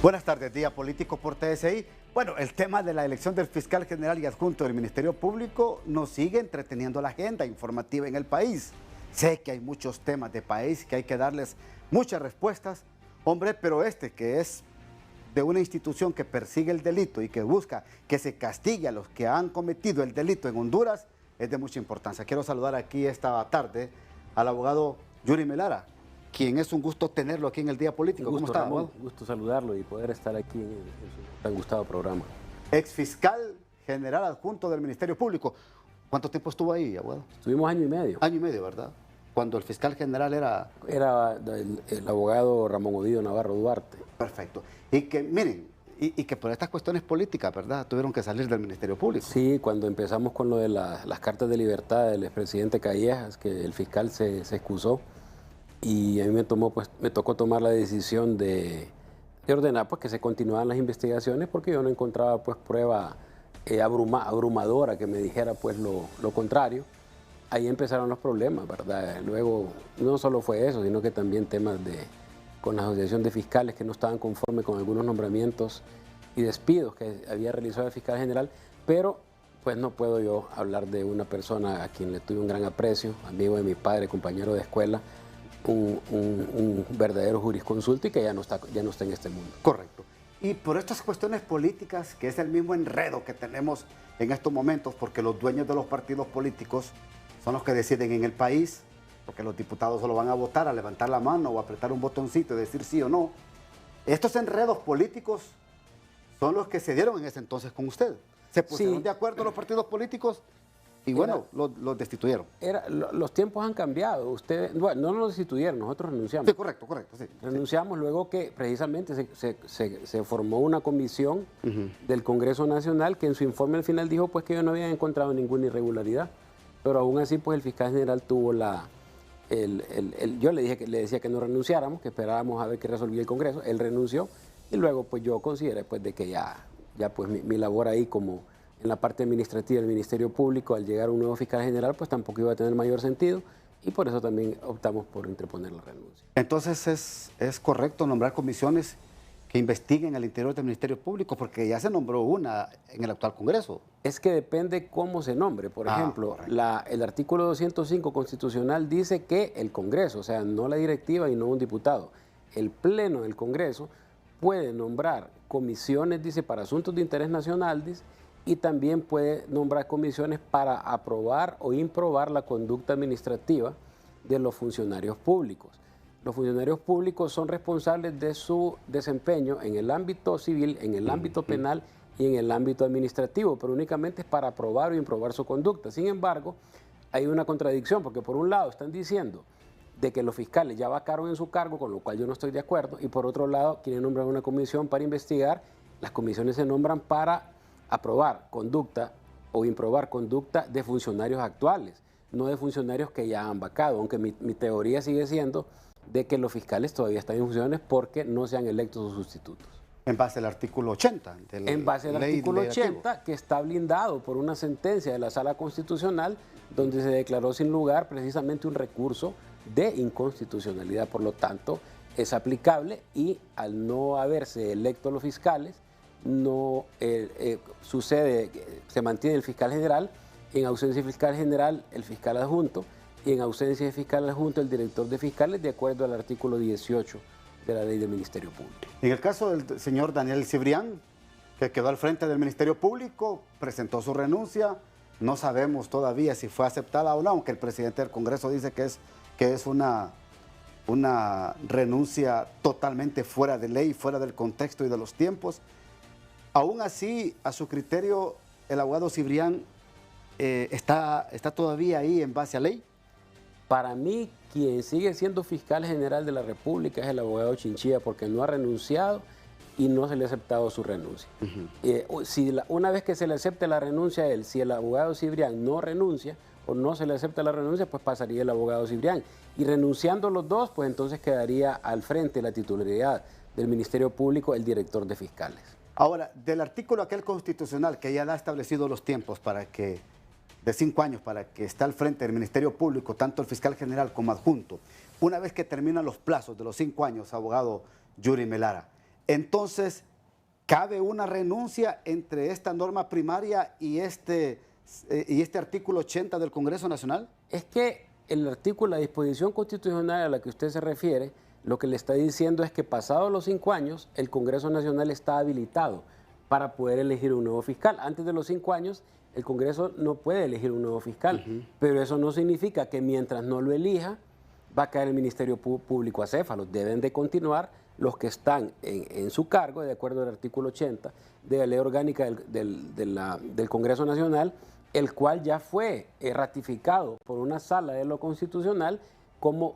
Buenas tardes, Día Político por TSI. Bueno, el tema de la elección del fiscal general y adjunto del Ministerio Público nos sigue entreteniendo la agenda informativa en el país. Sé que hay muchos temas de país que hay que darles muchas respuestas, hombre, pero este que es de una institución que persigue el delito y que busca que se castigue a los que han cometido el delito en Honduras es de mucha importancia. Quiero saludar aquí esta tarde al abogado Yuri Melara, quien es un gusto tenerlo aquí en el Día Político. ¿Cómo está, Ramón? Un gusto saludarlo y poder estar aquí en su tan gustado programa. Exfiscal general adjunto del Ministerio Público. ¿Cuánto tiempo estuvo ahí, abogado? Estuvimos año y medio. Año y medio, ¿verdad? Cuando el fiscal general era... Era el abogado Ramón Ovidio Navarro Duarte. Perfecto. Y que, miren, y que por estas cuestiones políticas, ¿verdad?, tuvieron que salir del Ministerio Público. Sí, cuando empezamos con lo de las cartas de libertad del expresidente Callejas, que el fiscal se excusó, y a mí me tocó tomar la decisión de ordenar pues, que se continuaran las investigaciones, porque yo no encontraba pues, prueba abrumadora que me dijera pues, lo contrario. Ahí empezaron los problemas, ¿verdad? Luego, no solo fue eso, sino que también temas con la Asociación de Fiscales que no estaban conformes con algunos nombramientos y despidos que había realizado el fiscal general, pero pues no puedo yo hablar de una persona a quien le tuve un gran aprecio, amigo de mi padre, compañero de escuela, un verdadero jurisconsulto y que ya no está en este mundo. Correcto. Y por estas cuestiones políticas, que es el mismo enredo que tenemos en estos momentos, porque los dueños de los partidos políticos son los que deciden en el país, porque los diputados solo van a votar, a levantar la mano o a apretar un botoncito y decir sí o no. Estos enredos políticos son los que se dieron en ese entonces con usted. Se pusieron de acuerdo los partidos políticos y bueno, los destituyeron. Los tiempos han cambiado. Ustedes, bueno, no nos destituyeron, nosotros renunciamos. Sí, correcto, sí. Renunciamos luego que precisamente se formó una comisión del Congreso Nacional que en su informe al final dijo pues que ellos no habían encontrado ninguna irregularidad. Pero aún así pues el fiscal general tuvo yo le decía que no renunciáramos, que esperábamos a ver qué resolvía el Congreso. Él renunció y luego pues yo consideré pues de que ya pues mi labor ahí como en la parte administrativa del Ministerio Público, al llegar un nuevo fiscal general, pues tampoco iba a tener mayor sentido y por eso también optamos por interponer la renuncia. Entonces es correcto nombrar comisiones que investiguen al interior del Ministerio Público, porque ya se nombró una en el actual Congreso. Es que depende cómo se nombre. Por ejemplo, el artículo 205 constitucional dice que el Congreso, o sea, no la directiva y no un diputado, el Pleno del Congreso puede nombrar comisiones, dice, para asuntos de interés nacional, dice, y también puede nombrar comisiones para aprobar o improbar la conducta administrativa de los funcionarios públicos. Los funcionarios públicos son responsables de su desempeño en el ámbito civil, en el ámbito penal y en el ámbito administrativo, pero únicamente es para aprobar o improbar su conducta. Sin embargo, hay una contradicción, porque por un lado están diciendo de que los fiscales ya vacaron en su cargo, con lo cual yo no estoy de acuerdo, y por otro lado quieren nombrar una comisión para investigar. Las comisiones se nombran para aprobar conducta o improbar conducta de funcionarios actuales, no de funcionarios que ya han vacado, aunque mi teoría sigue siendo de que los fiscales todavía están en funciones porque no se han electo sus sustitutos. En base al artículo 80. En base al artículo 80, que está blindado por una sentencia de la Sala Constitucional, donde se declaró sin lugar precisamente un recurso de inconstitucionalidad. Por lo tanto, es aplicable y al no haberse electo los fiscales, no sucede, se mantiene el fiscal general, en ausencia del fiscal general, el fiscal adjunto, y en ausencia de fiscal adjunto, el director de fiscales, de acuerdo al artículo 18 de la Ley del Ministerio Público. En el caso del señor Daniel Cibrián, que quedó al frente del Ministerio Público, presentó su renuncia, no sabemos todavía si fue aceptada o no, aunque el presidente del Congreso dice que es una renuncia totalmente fuera de ley, fuera del contexto y de los tiempos. Aún así, a su criterio, el abogado Cibrián está todavía ahí en base a ley. Para mí, quien sigue siendo fiscal general de la República es el abogado Chinchilla, porque no ha renunciado y no se le ha aceptado su renuncia. Una vez que se le acepte la renuncia a él, si el abogado Cibrián no renuncia o no se le acepta la renuncia, pues pasaría el abogado Cibrián. Y renunciando los dos, pues entonces quedaría al frente de la titularidad del Ministerio Público el director de fiscales. Ahora, del artículo aquel constitucional que ya ha establecido los tiempos de 5 años para que esté al frente del Ministerio Público, tanto el fiscal general como adjunto, una vez que terminan los plazos de los 5 años, abogado Yuri Melara, Entonces, ¿cabe una renuncia entre esta norma primaria y este artículo 80 del Congreso Nacional? Es que el artículo, la disposición constitucional a la que usted se refiere, lo que le está diciendo es que pasados los 5 años, el Congreso Nacional está habilitado para poder elegir un nuevo fiscal. Antes de los 5 años, el Congreso no puede elegir un nuevo fiscal, pero eso no significa que mientras no lo elija, va a caer el Ministerio Público acéfalo. Deben de continuar los que están en su cargo, de acuerdo al artículo 80 de la Ley Orgánica del Congreso Nacional, el cual ya fue ratificado por una sala de lo constitucional como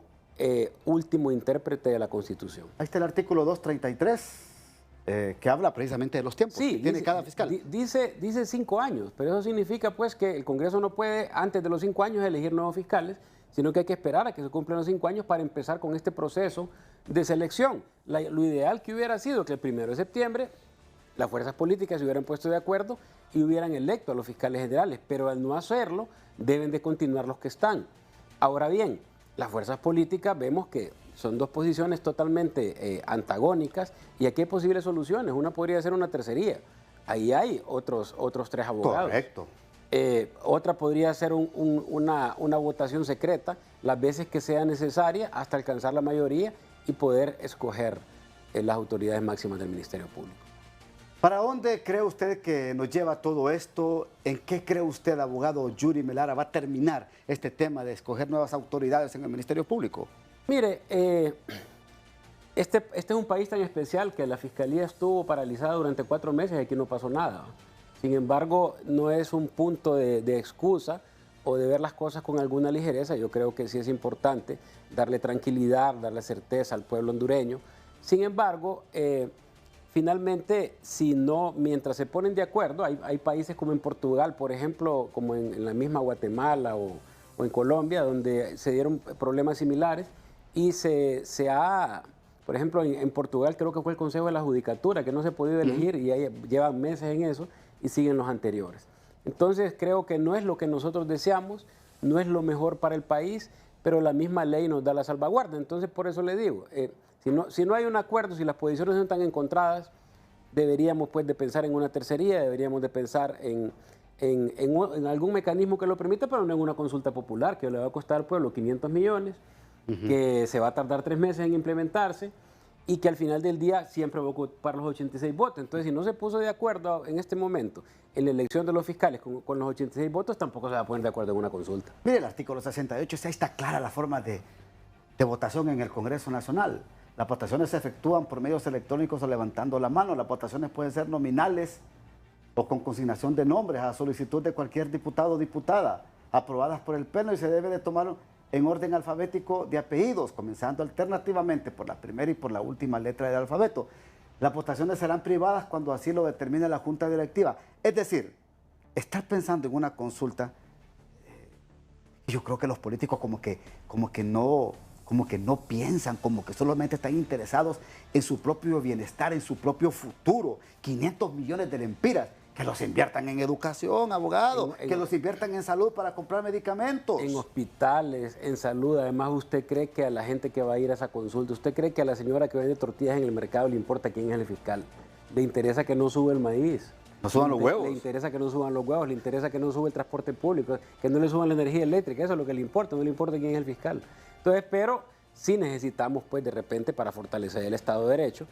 último intérprete de la Constitución. Ahí está el artículo 233, que habla precisamente de los tiempos que tiene cada fiscal. Dice 5 años, pero eso significa pues que el Congreso no puede antes de los 5 años elegir nuevos fiscales, sino que hay que esperar a que se cumplan los 5 años para empezar con este proceso de selección. Lo ideal que hubiera sido que el 1 de septiembre las fuerzas políticas se hubieran puesto de acuerdo y hubieran electo a los fiscales generales, pero al no hacerlo deben de continuar los que están. Ahora bien, las fuerzas políticas vemos que son dos posiciones totalmente antagónicas y aquí hay posibles soluciones. Una podría ser una tercería. Ahí hay otros 3 abogados. Correcto. Otra podría ser una votación secreta las veces que sea necesaria hasta alcanzar la mayoría y poder escoger las autoridades máximas del Ministerio Público. ¿Para dónde cree usted que nos lleva todo esto? ¿En qué cree usted, abogado Yuri Melara, va a terminar este tema de escoger nuevas autoridades en el Ministerio Público? Mire, este es un país tan especial que la Fiscalía estuvo paralizada durante 4 meses y aquí no pasó nada. Sin embargo, no es un punto de excusa o de ver las cosas con alguna ligereza. Yo creo que sí es importante darle tranquilidad, darle certeza al pueblo hondureño. Sin embargo, finalmente, si no, mientras se ponen de acuerdo, hay países como en Portugal, por ejemplo, como en la misma Guatemala o en Colombia, donde se dieron problemas similares y por ejemplo, en Portugal creo que fue el Consejo de la Judicatura, que no se ha podido elegir y llevan meses en eso y siguen los anteriores. Entonces creo que no es lo que nosotros deseamos, no es lo mejor para el país, pero la misma ley nos da la salvaguarda. Entonces por eso le digo, si no hay un acuerdo, si las posiciones no están encontradas, deberíamos pues de pensar en una tercería, deberíamos de pensar en algún mecanismo que lo permita, pero no en una consulta popular que le va a costar al pueblo 500 millones, que se va a tardar 3 meses en implementarse y que al final del día siempre va a ocupar los 86 votos. Entonces, si no se puso de acuerdo en este momento en la elección de los fiscales con los 86 votos, tampoco se va a poner de acuerdo en una consulta. Mire el artículo 68, ahí está clara la forma de votación en el Congreso Nacional. Las votaciones se efectúan por medios electrónicos o levantando la mano. Las votaciones pueden ser nominales o con consignación de nombres a solicitud de cualquier diputado o diputada, aprobadas por el Pleno, y se debe de tomar en orden alfabético de apellidos, comenzando alternativamente por la primera y por la última letra del alfabeto. Las votaciones serán privadas cuando así lo determine la Junta Directiva. Es decir, estar pensando en una consulta, yo creo que los políticos como que no piensan, como que solamente están interesados en su propio bienestar, en su propio futuro. 500 millones de lempiras, que los inviertan en educación, abogado, que los inviertan en salud para comprar medicamentos. En hospitales, en salud. Además, ¿usted cree que a la gente que va a ir a esa consulta, usted cree que a la señora que vende tortillas en el mercado le importa quién es el fiscal? ¿Le interesa que no sube el maíz? ¿No suban los huevos? Le interesa que no suban los huevos, le interesa que no sube el transporte público, que no le suban la energía eléctrica. Eso es lo que le importa, no le importa quién es el fiscal. Entonces, pero sí necesitamos, pues, de repente, para fortalecer el Estado de Derecho,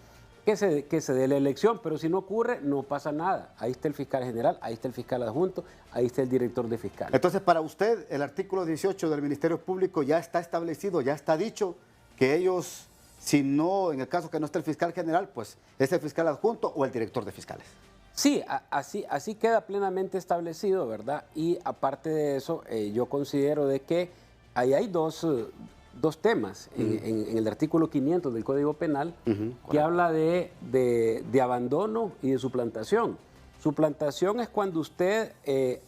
que se dé la elección, pero si no ocurre, no pasa nada. Ahí está el fiscal general, ahí está el fiscal adjunto, ahí está el director de fiscal. Entonces, para usted, el artículo 18 del Ministerio Público ya está establecido, ya está dicho que ellos, si no, en el caso que no esté el fiscal general, pues es el fiscal adjunto o el director de fiscales. Sí, así queda plenamente establecido, ¿verdad? Y aparte de eso, yo considero de que ahí hay dos temas en el artículo 500 del Código Penal que habla de abandono y de suplantación. Suplantación es cuando usted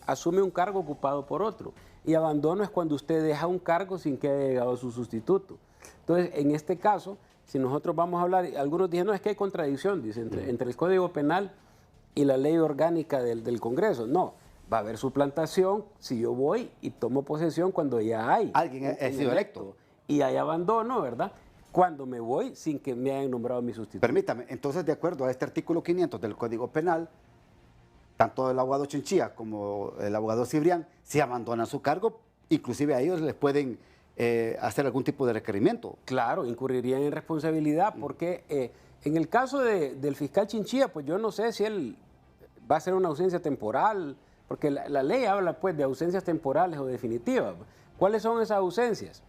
asume un cargo ocupado por otro y abandono es cuando usted deja un cargo sin que haya llegado su sustituto. Entonces, en este caso, si nosotros vamos a hablar, algunos dicen, no, es que hay contradicción, dice, entre el Código Penal y la ley orgánica del Congreso. No, va a haber suplantación si yo voy y tomo posesión cuando ya hay alguien ha sido electo. Y hay abandono, ¿verdad? cuando me voy sin que me hayan nombrado mi sustituto. Permítame, entonces de acuerdo a este artículo 500 del Código Penal, tanto el abogado Chinchilla como el abogado Cibrián, si abandonan su cargo, inclusive a ellos les pueden hacer algún tipo de requerimiento. Claro, incurrirían en responsabilidad porque en el caso del fiscal Chinchilla, pues yo no sé si él va a ser una ausencia temporal, porque la ley habla pues de ausencias temporales o definitivas. ¿Cuáles son esas ausencias?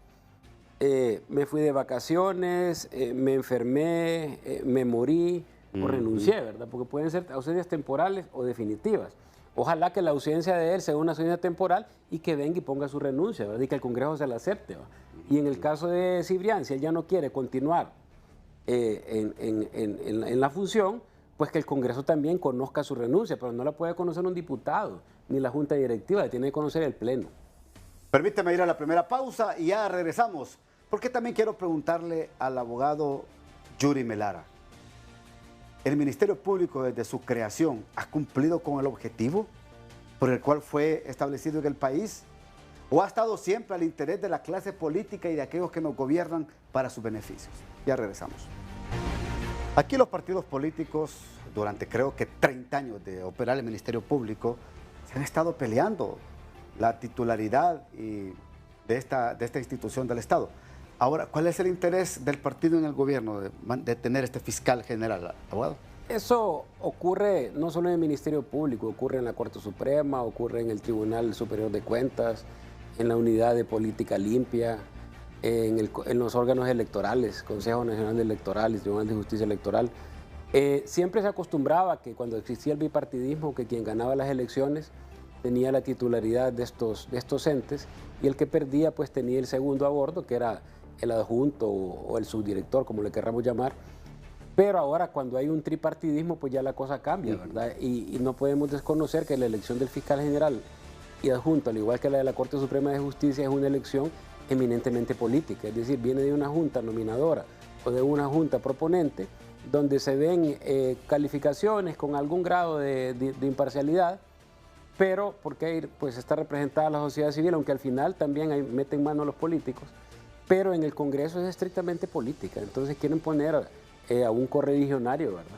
Me fui de vacaciones, me enfermé, me morí o renuncié, ¿verdad? Porque pueden ser ausencias temporales o definitivas. Ojalá que la ausencia de él sea una ausencia temporal y que venga y ponga su renuncia, ¿verdad? Y que el Congreso se la acepte, ¿verdad? Y en el caso de Cibrián, si él ya no quiere continuar en la función, pues que el Congreso también conozca su renuncia, pero no la puede conocer un diputado ni la Junta Directiva, la tiene que conocer el Pleno. Permíteme ir a la primera pausa y ya regresamos, porque también quiero preguntarle al abogado Yuri Melara. ¿El Ministerio Público desde su creación ha cumplido con el objetivo por el cual fue establecido en el país? ¿O ha estado siempre al interés de la clase política y de aquellos que nos gobiernan para sus beneficios? Ya regresamos. Aquí los partidos políticos, durante creo que 30 años de operar el Ministerio Público, se han estado peleando la titularidad de esta institución del Estado. Ahora, ¿cuál es el interés del partido en el gobierno de tener este fiscal general, abogado? Eso ocurre no solo en el Ministerio Público, ocurre en la Corte Suprema, ocurre en el Tribunal Superior de Cuentas, en la Unidad de Política Limpia, en los órganos electorales, Consejo Nacional Electoral y Tribunal de Justicia Electoral. Siempre se acostumbraba que cuando existía el bipartidismo, que quien ganaba las elecciones tenía la titularidad de estos entes y el que perdía pues tenía el segundo a bordo, que era el adjunto o el subdirector, como le querramos llamar. Pero ahora cuando hay un tripartidismo pues ya la cosa cambia, ¿verdad? Y no podemos desconocer que la elección del fiscal general y adjunto, al igual que la de la Corte Suprema de Justicia, es una elección eminentemente política, es decir, viene de una junta nominadora o de una junta proponente, donde se ven calificaciones con algún grado de imparcialidad, pero porque pues está representada la sociedad civil, aunque al final también meten mano a los políticos, pero en el Congreso es estrictamente política, entonces quieren poner a un correligionario, ¿verdad?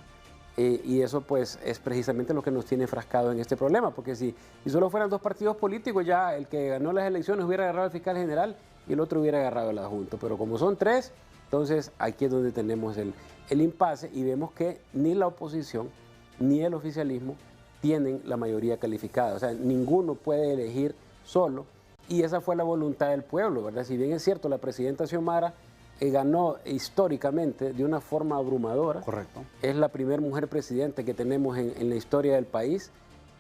Y eso pues es precisamente lo que nos tiene enfrascado en este problema, porque si solo fueran dos partidos políticos, ya el que ganó las elecciones hubiera agarrado al fiscal general y el otro hubiera agarrado al adjunto, pero como son tres, entonces aquí es donde tenemos el impasse y vemos que ni la oposición ni el oficialismo tienen la mayoría calificada, o sea, ninguno puede elegir solo y esa fue la voluntad del pueblo, ¿verdad? Si bien es cierto, la presidenta Xiomara ganó históricamente de una forma abrumadora. Correcto. Es la primera mujer presidente que tenemos en la historia del país,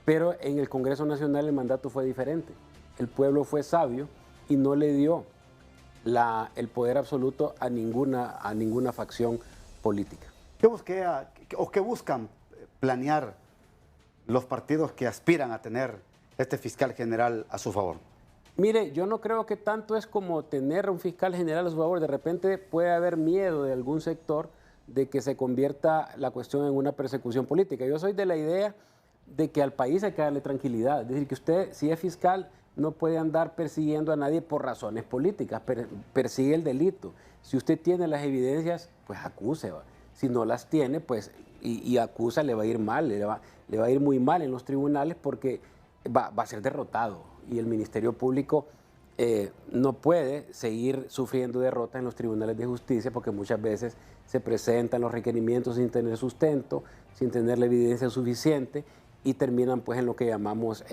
pero en el Congreso Nacional el mandato fue diferente. El pueblo fue sabio y no le dio el poder absoluto a ninguna facción política. ¿Qué buscan planear los partidos que aspiran a tener este fiscal general a su favor? Mire, yo no creo que tanto es como tener un fiscal general a su favor. De repente puede haber miedo de algún sector de que se convierta la cuestión en una persecución política. Yo soy de la idea de que al país hay que darle tranquilidad. Es decir, que usted, si es fiscal, no puede andar persiguiendo a nadie por razones políticas, persigue el delito. Si usted tiene las evidencias, pues acuse. ¿Va? Si no las tiene, pues, y acusa, le va a ir mal, le va a ir muy mal en los tribunales porque va a ser derrotado. Y el Ministerio Público no puede seguir sufriendo derrotas en los tribunales de justicia porque muchas veces se presentan los requerimientos sin tener sustento, sin tener la evidencia suficiente y terminan pues en lo que llamamos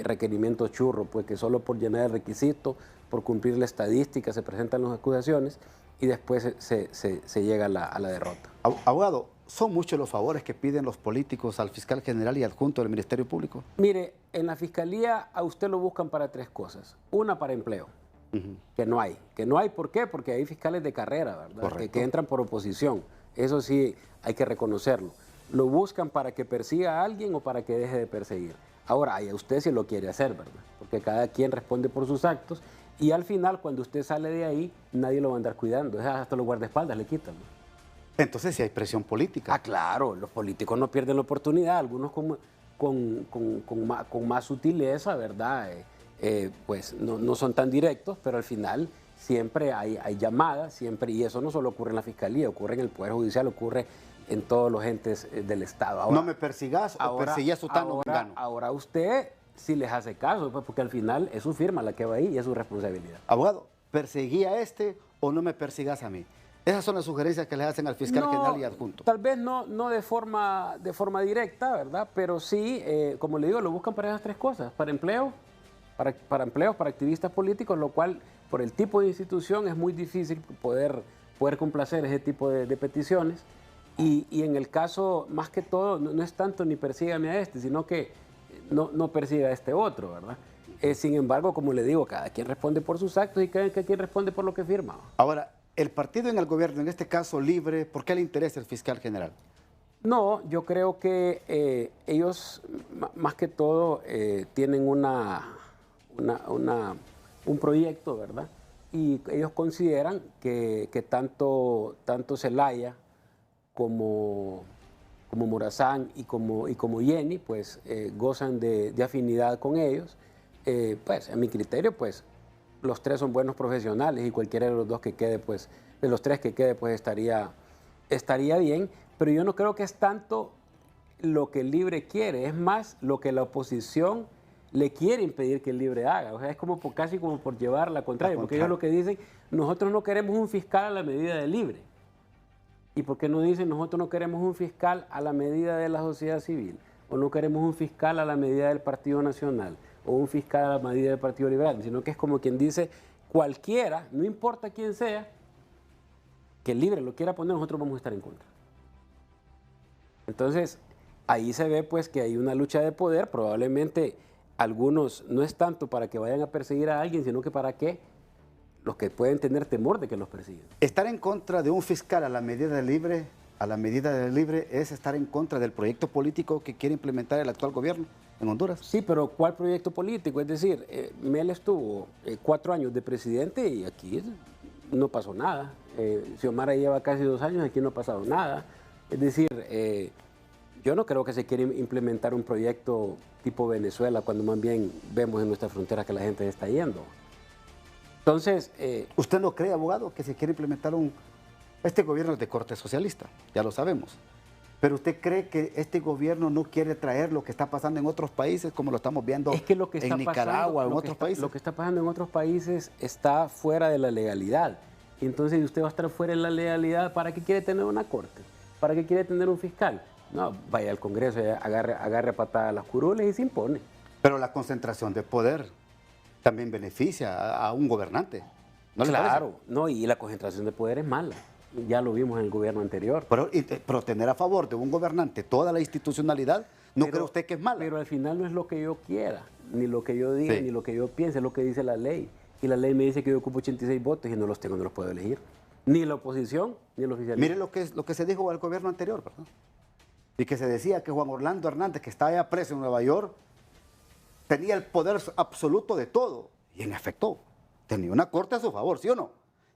requerimientos churro, pues que solo por llenar el requisito, por cumplir la estadística se presentan las acusaciones y después se llega a la derrota. Abogado, ¿son muchos los favores que piden los políticos al fiscal general y adjunto del Ministerio Público? Mire, en la Fiscalía a usted lo buscan para tres cosas. Una, para empleo, que no hay. Que no hay, ¿por qué? Porque hay fiscales de carrera, ¿verdad? Que entran por oposición. Eso sí hay que reconocerlo. Lo buscan para que persiga a alguien o para que deje de perseguir. Ahora, ahí a usted si lo quiere hacer, ¿verdad? Porque cada quien responde por sus actos y al final, cuando usted sale de ahí, nadie lo va a andar cuidando. Hasta los guardaespaldas le quitan, ¿no? Entonces sí hay presión política. Ah, claro, los políticos no pierden la oportunidad, algunos con más sutileza, ¿verdad? Pues no son tan directos, pero al final siempre hay llamadas, siempre, y eso no solo ocurre en la Fiscalía, ocurre en el Poder Judicial, ocurre en todos los entes del Estado. Ahora, no me persigas o persiguí a Sutano o Mengano. Ahora usted sí les hace caso, pues, porque al final es su firma la que va ahí y es su responsabilidad. Abogado, ¿perseguí a este o no me persigas a mí? Esas son las sugerencias que le hacen al fiscal general y adjunto. Tal vez no de forma directa, ¿verdad? Pero sí, como le digo, lo buscan para esas tres cosas, para empleos, para activistas políticos, lo cual por el tipo de institución es muy difícil poder complacer ese tipo de peticiones. Y en el caso, más que todo, no es tanto ni persígame a este, sino que no persiga a este otro, ¿verdad? Sin embargo, como le digo, cada quien responde por sus actos y cada quien responde por lo que firma. Ahora, el partido en el gobierno, en este caso Libre, ¿por qué le interesa el fiscal general? No, yo creo que ellos, más que todo, tienen un proyecto, ¿verdad? Y ellos consideran que tanto Zelaya como Morazán y como Jenny, pues gozan de afinidad con ellos. Pues, a mi criterio, pues, los tres son buenos profesionales y cualquiera de los dos que quede, pues, de los tres que quede, pues, estaría bien. Pero yo no creo que es tanto lo que el Libre quiere, es más lo que la oposición le quiere impedir que el Libre haga. O sea, es como casi como por llevar la contraria, porque ellos lo que dicen, nosotros no queremos un fiscal a la medida del Libre. ¿Y por qué no dicen, nosotros no queremos un fiscal a la medida de la sociedad civil? O no queremos un fiscal a la medida del Partido Nacional, o un fiscal a la medida del Partido Liberal, sino que es como quien dice, cualquiera, no importa quién sea, que el Libre lo quiera poner, nosotros vamos a estar en contra. Entonces, ahí se ve pues que hay una lucha de poder, probablemente algunos no es tanto para que vayan a perseguir a alguien, sino que para que los que pueden tener temor de que los persigan. Estar en contra de un fiscal a la medida del Libre, es estar en contra del proyecto político que quiere implementar el actual gobierno en Honduras. Sí, pero ¿cuál proyecto político? Es decir, Mel estuvo 4 años de presidente y aquí no pasó nada. Xiomara lleva casi 2 años, aquí no ha pasado nada. Es decir, yo no creo que se quiera implementar un proyecto tipo Venezuela, cuando más bien vemos en nuestra frontera que la gente se está yendo. Entonces... ¿Usted no cree, abogado, que se quiere implementar Este gobierno es de corte socialista, ya lo sabemos. Pero ¿usted cree que este gobierno no quiere traer lo que está pasando en otros países, como lo estamos viendo en Nicaragua o en otros países? Lo que está pasando en otros países está fuera de la legalidad. Entonces, usted va a estar fuera de la legalidad, ¿para qué quiere tener una corte? ¿Para qué quiere tener un fiscal? No, vaya al Congreso, agarre a patada a las curules y se impone. Pero la concentración de poder también beneficia a un gobernante. ¿No claro, no, y la concentración de poder es mala. Ya lo vimos en el gobierno anterior. Pero tener a favor de un gobernante toda la institucionalidad, ¿no cree usted que es mala? Pero al final no es lo que yo quiera, ni lo que yo diga, ni lo que yo piense, es lo que dice la ley. Y la ley me dice que yo ocupo 86 votos y no los tengo, no los puedo elegir. Ni la oposición, ni el oficialismo. Mire lo que se dijo al gobierno anterior, ¿verdad? Y que se decía que Juan Orlando Hernández, que estaba ya preso en Nueva York, tenía el poder absoluto de todo. Y en efecto, tenía una corte a su favor, ¿sí o no?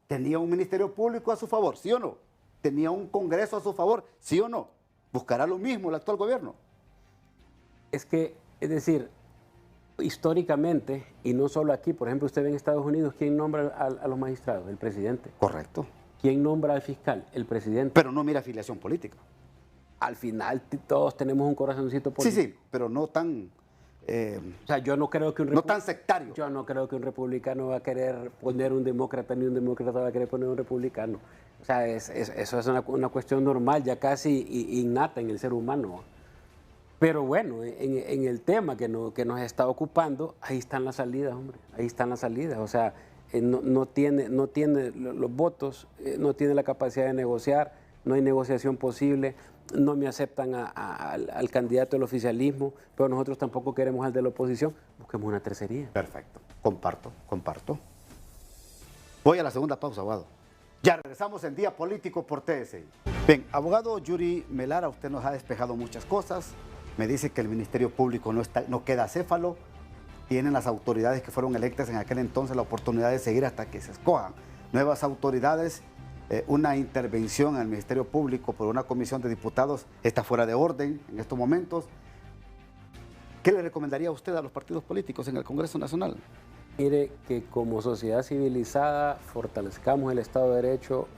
Tenía un ministerio público a su favor, ¿sí o no? Tenía un Congreso a su favor, ¿sí o no? ¿Buscará lo mismo el actual gobierno? Es decir, históricamente, y no solo aquí, por ejemplo, usted ve en Estados Unidos, ¿quién nombra a los magistrados? El presidente. Correcto. ¿Quién nombra al fiscal? El presidente. Pero no mira afiliación política. Al final todos tenemos un corazoncito político. Sí, pero no tan... o sea, yo no creo que no tan sectario. Yo no creo que un republicano va a querer poner un demócrata, ni un demócrata va a querer poner un republicano. O sea, eso es una cuestión normal, ya casi innata en el ser humano. Pero bueno, en el tema que nos está ocupando, ahí están las salidas, hombre. Ahí están las salidas. O sea, no tiene los votos, no tiene la capacidad de negociar, no hay negociación posible. No me aceptan al candidato del oficialismo, pero nosotros tampoco queremos al de la oposición. Busquemos una tercería. Perfecto. Comparto. Voy a la segunda pausa, abogado. Ya regresamos en Día Político por TSI. Bien, abogado Yuri Melara, usted nos ha despejado muchas cosas. Me dice que el Ministerio Público no queda acéfalo. Tienen las autoridades que fueron electas en aquel entonces la oportunidad de seguir hasta que se escojan nuevas autoridades. Una intervención al Ministerio Público por una comisión de diputados está fuera de orden en estos momentos. ¿Qué le recomendaría a usted a los partidos políticos en el Congreso Nacional? Mire que como sociedad civilizada fortalezcamos el Estado de Derecho,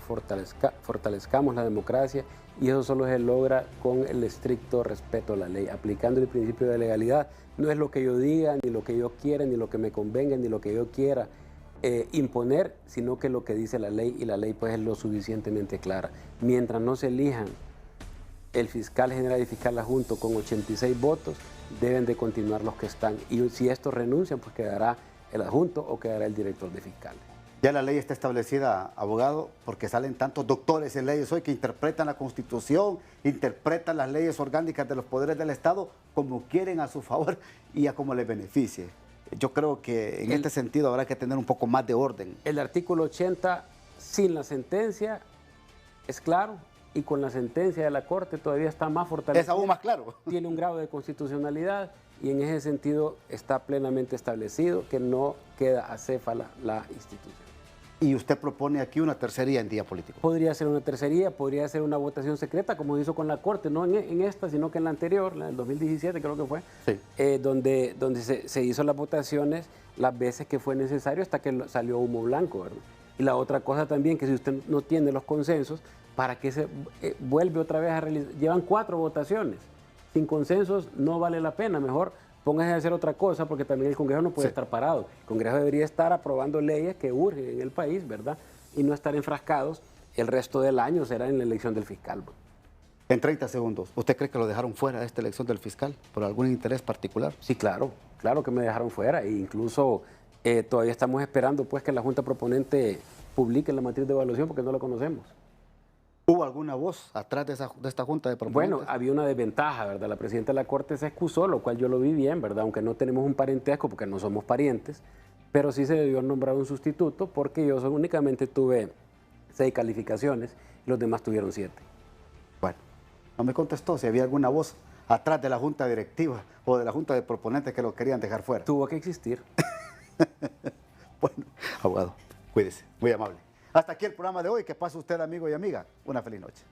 fortalezcamos la democracia, y eso solo se logra con el estricto respeto a la ley, aplicando el principio de legalidad. No es lo que yo diga, ni lo que yo quiera, ni lo que me convenga, ni lo que yo quiera imponer, sino que lo que dice la ley, y la ley pues es lo suficientemente clara. Mientras no se elijan el fiscal general y fiscal adjunto con 86 votos, deben de continuar los que están. Y si estos renuncian, pues quedará el adjunto o quedará el director de fiscales. Ya la ley está establecida, abogado, porque salen tantos doctores en leyes hoy que interpretan la Constitución, interpretan las leyes orgánicas de los poderes del Estado como quieren, a su favor y a como les beneficie. Yo creo que en este sentido habrá que tener un poco más de orden. El artículo 80, sin la sentencia, es claro, y con la sentencia de la Corte todavía está más fortalecido. Es aún más claro. Tiene un grado de constitucionalidad y en ese sentido está plenamente establecido que no queda acéfala la institución. Y usted propone aquí una tercería en día político. Podría ser una tercería, podría ser una votación secreta, como hizo con la Corte, no en esta, sino que en la anterior, la del 2017 creo que fue, sí. donde se hizo las votaciones las veces que fue necesario hasta que salió humo blanco, ¿verdad? Y la otra cosa también, que si usted no tiene los consensos, ¿para qué se vuelve otra vez a realizar? Llevan 4 votaciones, sin consensos no vale la pena, mejor póngase a hacer otra cosa, porque también el Congreso no puede estar parado. El Congreso debería estar aprobando leyes que urgen en el país, ¿verdad? Y no estar enfrascados el resto del año, será en la elección del fiscal. En 30 segundos, ¿usted cree que lo dejaron fuera de esta elección del fiscal por algún interés particular? Sí, claro que me dejaron fuera, e incluso todavía estamos esperando pues que la Junta Proponente publique la matriz de evaluación porque no la conocemos. ¿Hubo alguna voz atrás de esta Junta de Proponentes? Bueno, había una desventaja, ¿verdad? La presidenta de la Corte se excusó, lo cual yo lo vi bien, ¿verdad? Aunque no tenemos un parentesco porque no somos parientes, pero sí se debió nombrar un sustituto porque yo únicamente tuve 6 calificaciones y los demás tuvieron 7. Bueno, no me contestó si había alguna voz atrás de la Junta Directiva o de la Junta de Proponentes que lo querían dejar fuera. Tuvo que existir. Bueno, abogado, cuídese, muy amable. Hasta aquí el programa de hoy. Que pase usted, amigo y amiga, una feliz noche.